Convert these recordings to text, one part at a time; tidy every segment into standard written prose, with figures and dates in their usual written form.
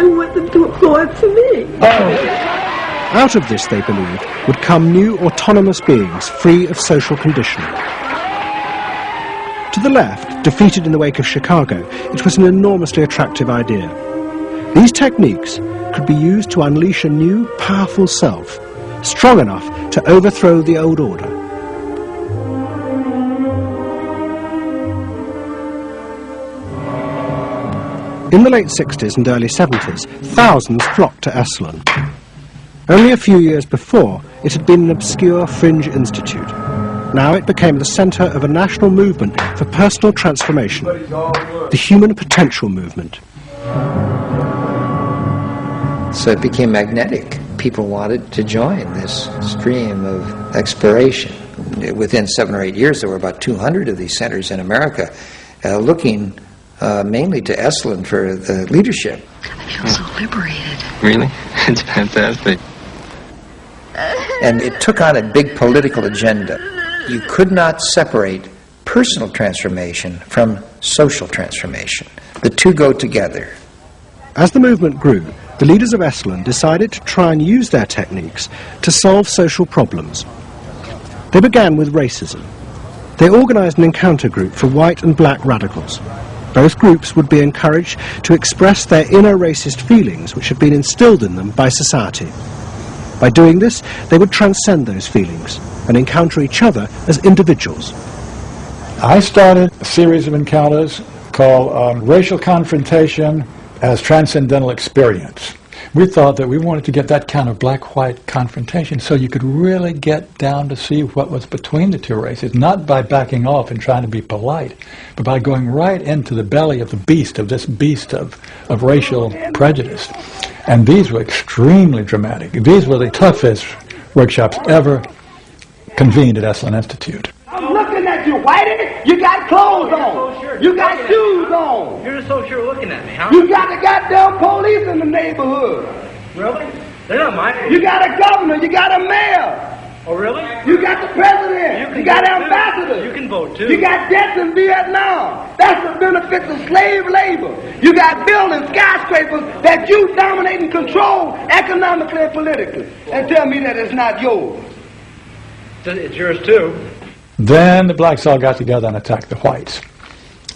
I want them to employ it for me. Out of this, they believed, would come new autonomous beings free of social conditioning. To the left, defeated in the wake of Chicago, it was an enormously attractive idea. These techniques could be used to unleash a new, powerful self, strong enough to overthrow the old order. In the late 60s and early 70s, thousands flocked to Esalen. Only a few years before, it had been an obscure fringe institute. Now it became the centre of a national movement for personal transformation, the human potential movement. So it became magnetic. People wanted to join this stream of exploration. Within 7 or 8 years, there were about 200 of these centers in America, looking mainly to Esalen for the leadership. I feel so liberated. Really? It's fantastic. And it took on a big political agenda. You could not separate personal transformation from social transformation. The two go together. As the movement grew, the leaders of Esalen decided to try and use their techniques to solve social problems. They began with racism. They organised an encounter group for white and black radicals. Both groups would be encouraged to express their inner racist feelings which had been instilled in them by society. By doing this, they would transcend those feelings and encounter each other as individuals. I started a series of encounters called Racial Confrontation as Transcendental Experience. We thought that we wanted to get that kind of black-white confrontation so you could really get down to see what was between the two races, not by backing off and trying to be polite, but by going right into the belly of the beast, of this beast of racial prejudice. And these were extremely dramatic. These were the toughest workshops ever convened at Esalen Institute. I'm looking at you, Whitey. You got clothes on. You got shoes on. You're so sure looking at me, huh? You got the goddamn police in the neighborhood. Really? They're not mine. You got a governor. You got a mayor. Oh, really? You got the president. You got ambassadors. You can vote, too. You got debts in Vietnam. That's the benefits of slave labor. You got buildings, skyscrapers that you dominate and control economically and politically. And tell me that it's not yours. It's yours, too. Then the blacks all got together and attacked the whites.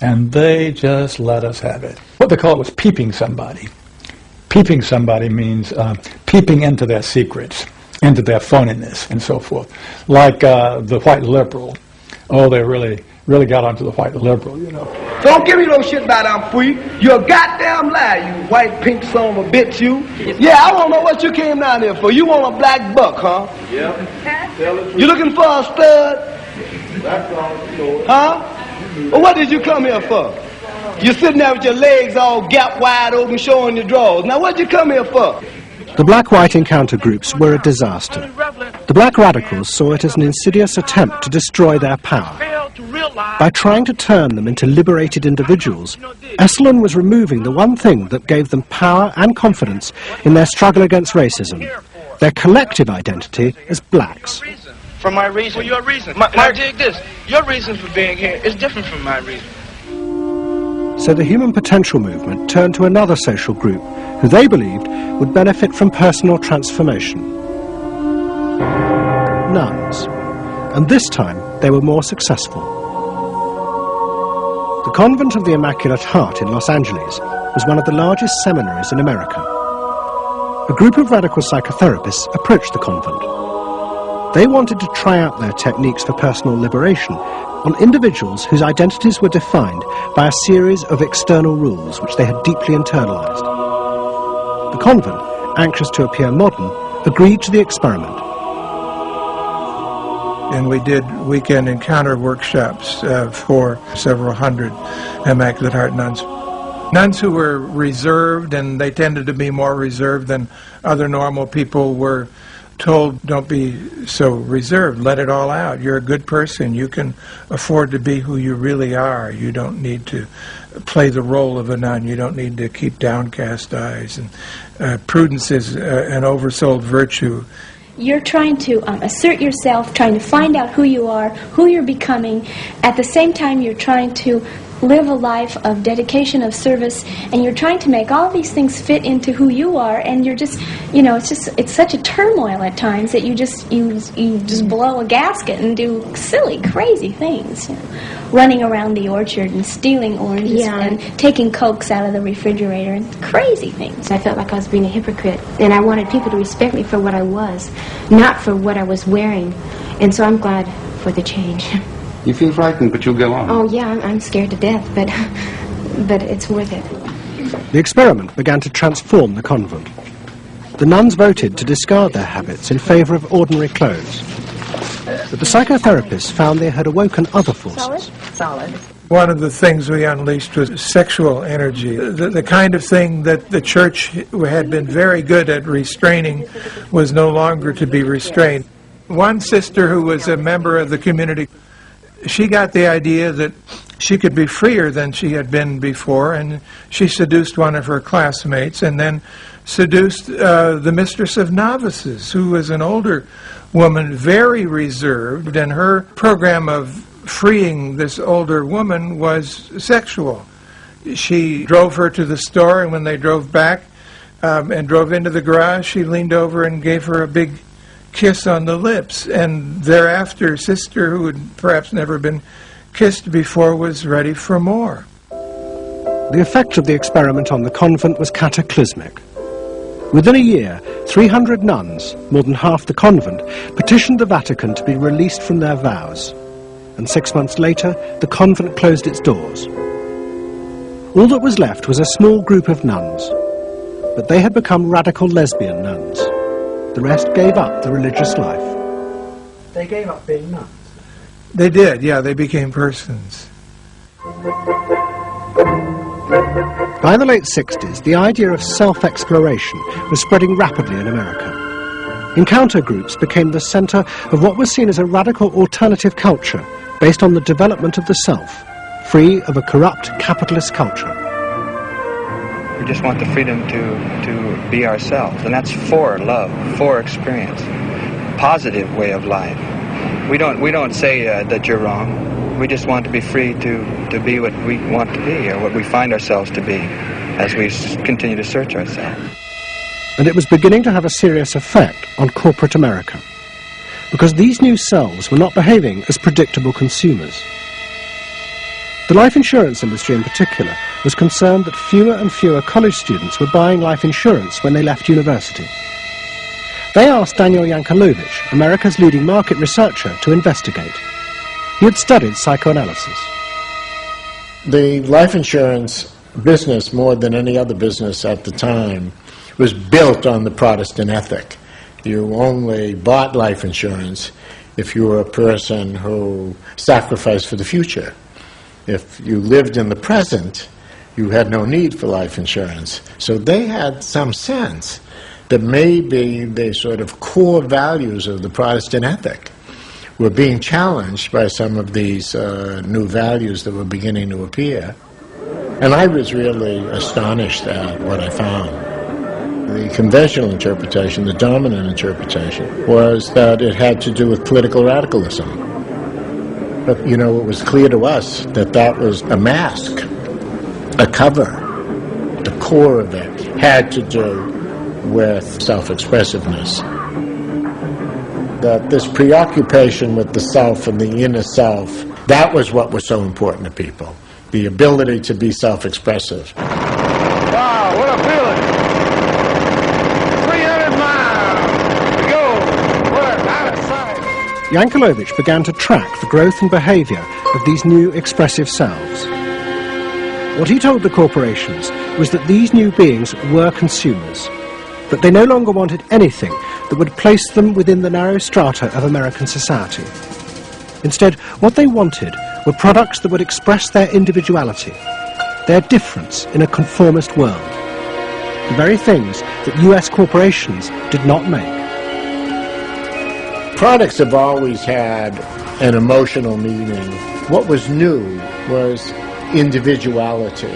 And they just let us have it. What they call it was peeping somebody. Peeping somebody means peeping into their secrets, into their phoniness, and so forth. Like the white liberal. Oh, they really got onto the white liberal, you know. Don't give me no shit about I'm free. You're a goddamn liar, you white pink son of a bitch, you. Yeah, I want to know what you came down here for. You want a black buck, huh? Yeah. You looking for a stud? Huh? Well, what did you come here for? You're sitting there with your legs all gap wide open, showing your drawers. Now, what did you come here for? The black-white encounter groups were a disaster. The black radicals saw it as an insidious attempt to destroy their power. By trying to turn them into liberated individuals, Esalen was removing the one thing that gave them power and confidence in their struggle against racism, their collective identity as blacks. For my reason. For your reason. Now dig this. Your reason for being here is different from my reason. So the human potential movement turned to another social group who they believed would benefit from personal transformation. Nuns. And this time they were more successful. The Convent of the Immaculate Heart in Los Angeles was one of the largest seminaries in America. A group of radical psychotherapists approached the convent. They wanted to try out their techniques for personal liberation on individuals whose identities were defined by a series of external rules which they had deeply internalized. The convent, anxious to appear modern, agreed to the experiment. And we did weekend encounter workshops for several hundred Immaculate Heart nuns. Nuns who were reserved, and they tended to be more reserved than other normal people, were told, don't be so reserved, let it all out. You're a good person. You can afford to be who you really are. You don't need to play the role of a nun. You don't need to keep downcast eyes. And prudence is an oversold virtue. You're trying to assert yourself, trying to find out who you are, who you're becoming. At the same time, you're trying to live a life of dedication, of service, and you're trying to make all these things fit into who you are, and you're just, it's such a turmoil at times that you just blow a gasket and do silly, crazy things. Running around the orchard and stealing oranges and taking Cokes out of the refrigerator and crazy things. I felt like I was being a hypocrite, and I wanted people to respect me for what I was, not for what I was wearing. And so I'm glad for the change. You feel frightened, but you'll go on. Oh, yeah, I'm scared to death, but it's worth it. The experiment began to transform the convent. The nuns voted to discard their habits in favour of ordinary clothes. But the psychotherapists found they had awoken other forces. Solid. One of the things we unleashed was sexual energy. The kind of thing that the church had been very good at restraining was no longer to be restrained. One sister who was a member of the community, she got the idea that she could be freer than she had been before, and she seduced one of her classmates and then seduced the mistress of novices, who was an older woman, very reserved, and her program of freeing this older woman was sexual. She drove her to the store, and when they drove back and drove into the garage, she leaned over and gave her a big kiss on the lips, and thereafter, sister, who had perhaps never been kissed before, was ready for more. The effect of the experiment on the convent was cataclysmic. Within a year, 300 nuns, more than half the convent, petitioned the Vatican to be released from their vows. And 6 months later, the convent closed its doors. All that was left was a small group of nuns, but they had become radical lesbian nuns. The rest gave up the religious life. They gave up being nuns? They did, yeah, they became persons. By the late 60s, the idea of self-exploration was spreading rapidly in America. Encounter groups became the centre of what was seen as a radical alternative culture based on the development of the self, free of a corrupt capitalist culture. We just want the freedom to be ourselves, and that's for love, for experience, positive way of life. We don't say that you're wrong. We just want to be free to be what we want to be, or what we find ourselves to be, as we continue to search ourselves. And it was beginning to have a serious effect on corporate America, because these new selves were not behaving as predictable consumers. The life insurance industry in particular was concerned that fewer and fewer college students were buying life insurance when they left university. They asked Daniel Yankelovich, America's leading market researcher, to investigate. He had studied psychoanalysis. The life insurance business, more than any other business at the time, was built on the Protestant ethic. You only bought life insurance if you were a person who sacrificed for the future. If you lived in the present, you had no need for life insurance. So they had some sense that maybe the sort of core values of the Protestant ethic were being challenged by some of these new values that were beginning to appear. And I was really astonished at what I found. The conventional interpretation, the dominant interpretation, was that it had to do with political radicalism. But, it was clear to us that that was a mask, a cover. The core of it had to do with self-expressiveness. That this preoccupation with the self and the inner self, that was what was so important to people. The ability to be self-expressive. Wow, what a feeling! 300 miles to go. What a out of sight. Yankelovich began to track the growth and behaviour of these new expressive selves. What he told the corporations was that these new beings were consumers, that they no longer wanted anything that would place them within the narrow strata of American society. Instead, what they wanted were products that would express their individuality, their difference in a conformist world, the very things that US corporations did not make. Products have always had an emotional meaning. What was new was individuality.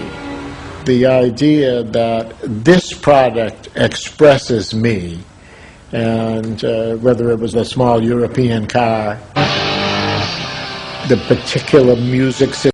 The idea that this product expresses me, and whether it was a small European car, the particular music system,